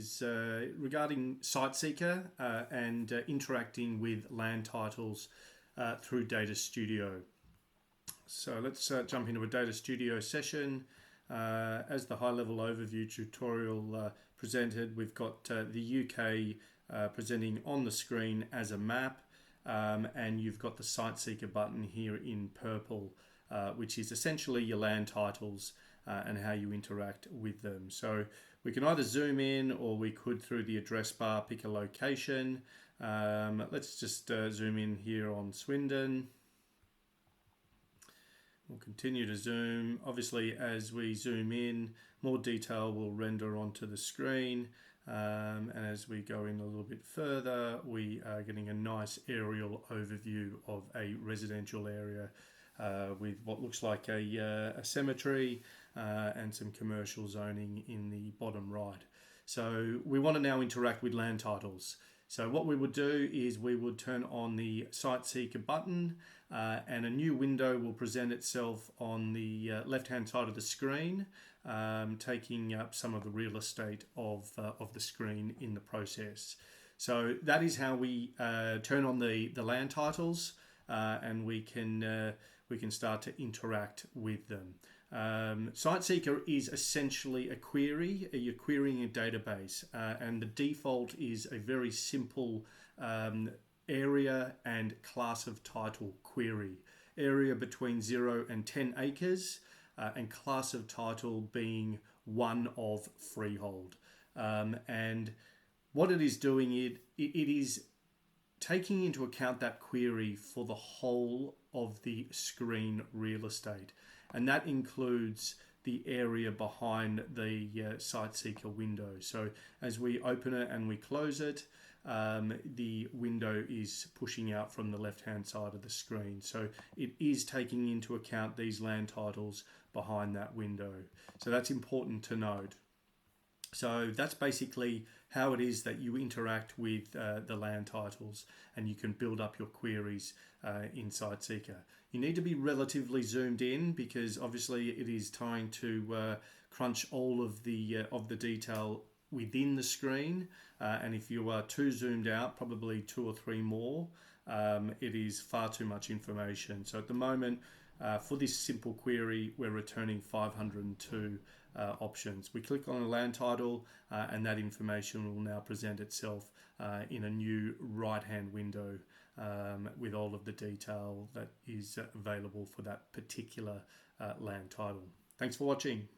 is regarding SiteSeeker and interacting with land titles through Data Studio. So let's jump into a Data Studio session. As the high-level overview tutorial presented, we've got the UK presenting on the screen as a map, and you've got the SiteSeeker button here in purple, which is essentially your land titles and how you interact with them. So we can either zoom in, or we could, through the address bar, pick a location. Let's just zoom in here on Swindon. We'll continue to zoom. Obviously, as we zoom in, more detail will render onto the screen. And as we go in a little bit further, we are getting a nice aerial overview of a residential area with what looks like a cemetery and some commercial zoning in the bottom right. So we want to now interact with land titles. So what we would do is we would turn on the SiteSeeker button and a new window will present itself on the left-hand side of the screen, taking up some of the real estate of the screen in the process. So that is how we turn on the land titles, and we can start to interact with them. SiteSeeker is essentially a query. You're querying a database, and the default is a very simple area and class of title query. Area between 0 and 10 acres, and class of title being one of freehold. And what it is doing, it is taking into account that query for the whole of the screen real estate. And that includes the area behind the SiteSeeker window. So as we open it and we close it, the window is pushing out from the left-hand side of the screen. So it is taking into account these land titles behind that window. So that's important to note. So that's basically how it is that you interact with the land titles, and you can build up your queries in SiteSeeker. You need to be relatively zoomed in, because obviously it is trying to crunch all of the detail within the screen, and if you are too zoomed out, probably 2 or 3 more, it is far too much information. So at the moment, for this simple query, we're returning 502 options. We click on a land title, and that information will now present itself in a new right-hand window with all of the detail that is available for that particular land title. Thanks for watching.